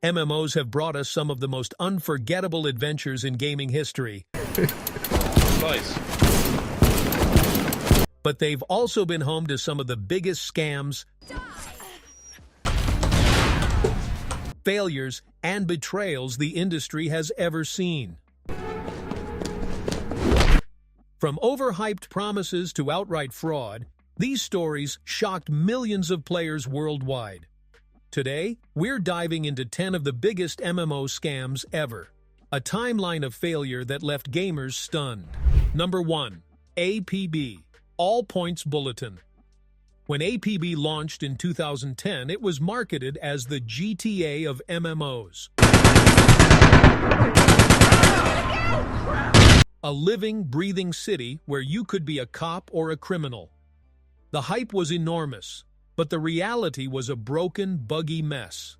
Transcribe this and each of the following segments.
MMOs have brought us some of the most unforgettable adventures in gaming history. Nice. But they've also been home to some of the biggest scams, failures, and betrayals the industry has ever seen. From overhyped promises to outright fraud, these stories shocked millions of players worldwide. Today, we're diving into 10 of the biggest MMO scams ever. A timeline of failure that left gamers stunned. Number 1. APB, All Points Bulletin. When APB launched in 2010, it was marketed as the GTA of MMOs. A living, breathing city where you could be a cop or a criminal. The hype was enormous, but the reality was a broken, buggy mess.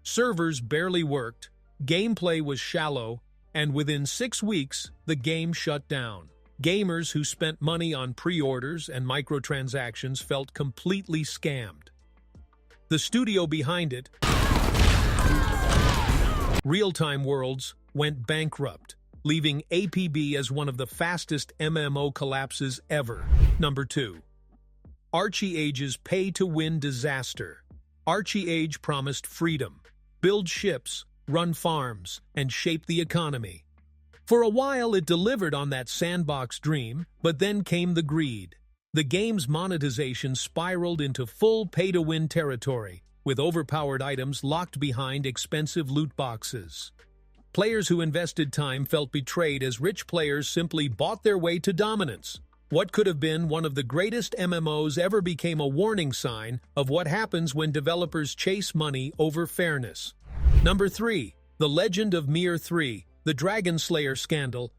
Servers barely worked, gameplay was shallow, and within 6 weeks, the game shut down. Gamers who spent money on pre-orders and microtransactions felt completely scammed. The studio behind it, Real-Time Worlds, went bankrupt, leaving APB as one of the fastest MMO collapses ever. Number 2. ArcheAge's pay-to-win disaster. ArcheAge promised freedom, build ships, run farms, and shape the economy. For a while, it delivered on that sandbox dream, but then came the greed. The game's monetization spiraled into full pay-to-win territory, with overpowered items locked behind expensive loot boxes. Players who invested time felt betrayed as rich players simply bought their way to dominance. What could have been one of the greatest MMOs ever became a warning sign of what happens when developers chase money over fairness. Number 3. The Legend of Mir 3, the Dragon Slayer scandal.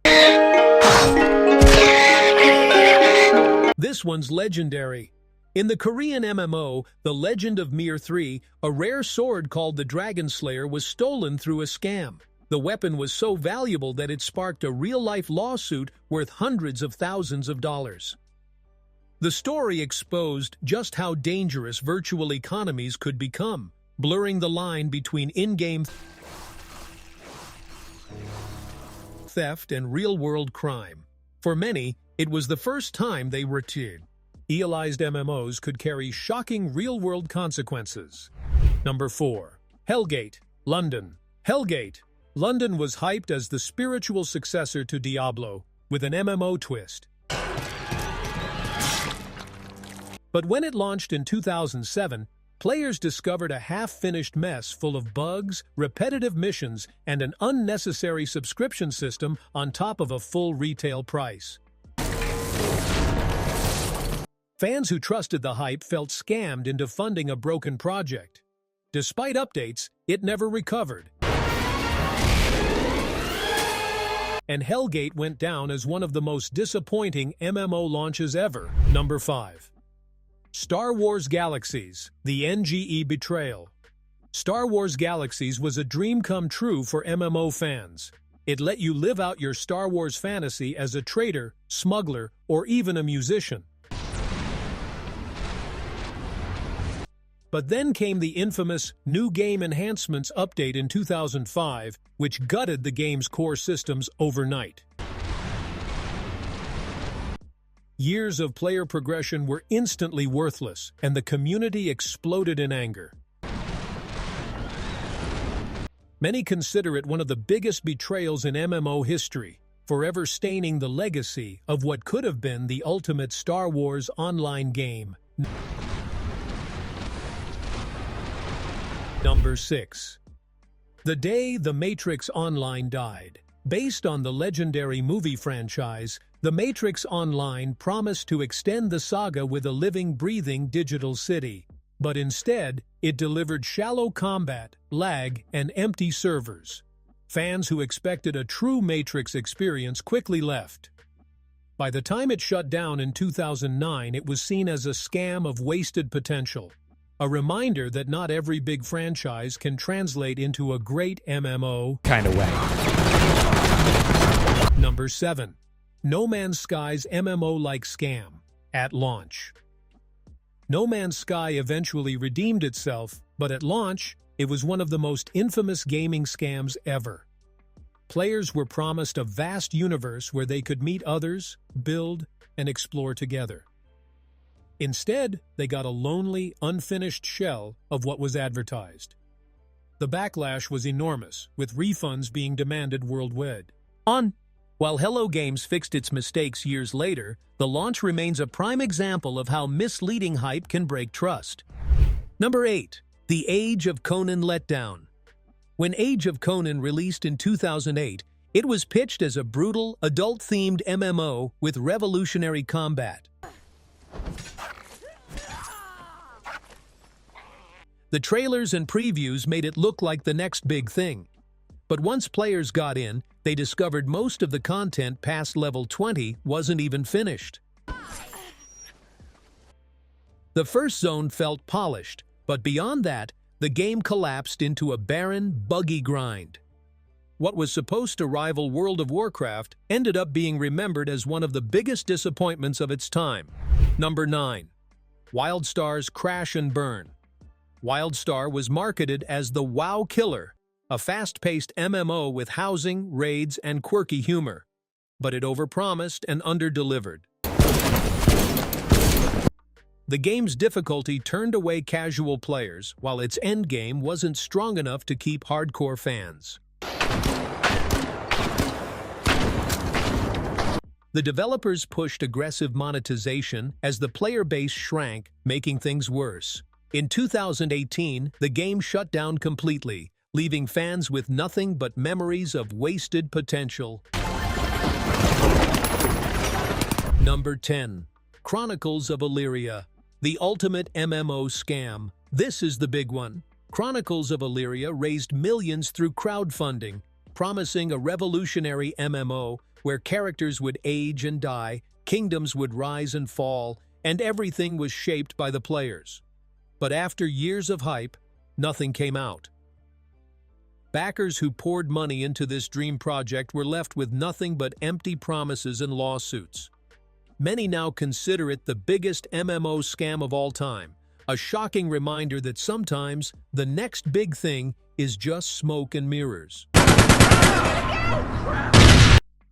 This one's legendary. In the Korean MMO, The Legend of Mir 3, a rare sword called the Dragon Slayer was stolen through a scam. The weapon was so valuable that it sparked a real-life lawsuit worth hundreds of thousands of dollars. The story exposed just how dangerous virtual economies could become, blurring the line between in-game theft and real-world crime. For many, it was the first time they realized MMOs could carry shocking real-world consequences. Number 4. Hellgate, London. Hellgate, London was hyped as the spiritual successor to Diablo, with an MMO twist. But when it launched in 2007, players discovered a half-finished mess full of bugs, repetitive missions, and an unnecessary subscription system on top of a full retail price. Fans who trusted the hype felt scammed into funding a broken project. Despite updates, it never recovered. And Hellgate went down as one of the most disappointing MMO launches ever. Number 5. Star Wars Galaxies, the NGE Betrayal. Star Wars Galaxies was a dream come true for MMO fans. It let you live out your Star Wars fantasy as a trader, smuggler, or even a musician. But then came the infamous New Game Enhancements update in 2005, which gutted the game's core systems overnight. Years of player progression were instantly worthless, and the community exploded in anger. Many consider it one of the biggest betrayals in MMO history, forever staining the legacy of what could have been the ultimate Star Wars online game. Number 6. The Day The Matrix Online Died. Based on the legendary movie franchise, The Matrix Online promised to extend the saga with a living, breathing digital city. But instead, it delivered shallow combat, lag, and empty servers. Fans who expected a true Matrix experience quickly left. By the time it shut down in 2009, it was seen as a scam of wasted potential. A reminder that not every big franchise can translate into a great MMO kind of way. Number 7. No Man's Sky's MMO-Like scam. At launch. No Man's Sky eventually redeemed itself, but at launch, It was one of the most infamous gaming scams ever. Players were promised a vast universe where they could meet others, build, and explore together. Instead, they got a lonely, unfinished shell of what was advertised. The backlash was enormous, with refunds being demanded worldwide. While Hello Games fixed its mistakes years later, the launch remains a prime example of how misleading hype can break trust. Number 8. The Age of Conan Letdown. When Age of Conan released in 2008, it was pitched as a brutal, adult-themed MMO with revolutionary combat. The trailers and previews made it look like the next big thing. But once players got in, they discovered most of the content past level 20 wasn't even finished. The first zone felt polished, but beyond that, the game collapsed into a barren, buggy grind. What was supposed to rival World of Warcraft ended up being remembered as one of the biggest disappointments of its time. Number 9. WildStar's Crash and Burn. WildStar was marketed as the WoW Killer, a fast-paced MMO with housing, raids, and quirky humor. But it overpromised and under-delivered. The game's difficulty turned away casual players, while its endgame wasn't strong enough to keep hardcore fans. The developers pushed aggressive monetization as the player base shrank, making things worse. In 2018, the game shut down completely, leaving fans with nothing but memories of wasted potential. Number 10. Chronicles of Elyria. The ultimate MMO scam. This is the big one. Chronicles of Elyria raised millions through crowdfunding, promising a revolutionary MMO where characters would age and die, kingdoms would rise and fall, and everything was shaped by the players. But after years of hype, nothing came out. Backers who poured money into this dream project were left with nothing but empty promises and lawsuits. Many now consider it the biggest MMO scam of all time, a shocking reminder that sometimes the next big thing is just smoke and mirrors.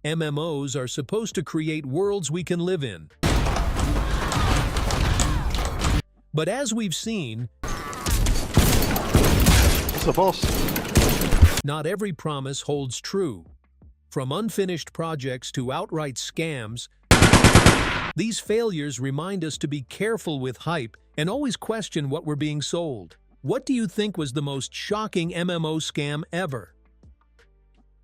MMOs are supposed to create worlds we can live in. But as we've seen, What's the boss? not every promise holds true. From unfinished projects to outright scams, these failures remind us to be careful with hype and always question what we're being sold. What do you think was the most shocking MMO scam ever?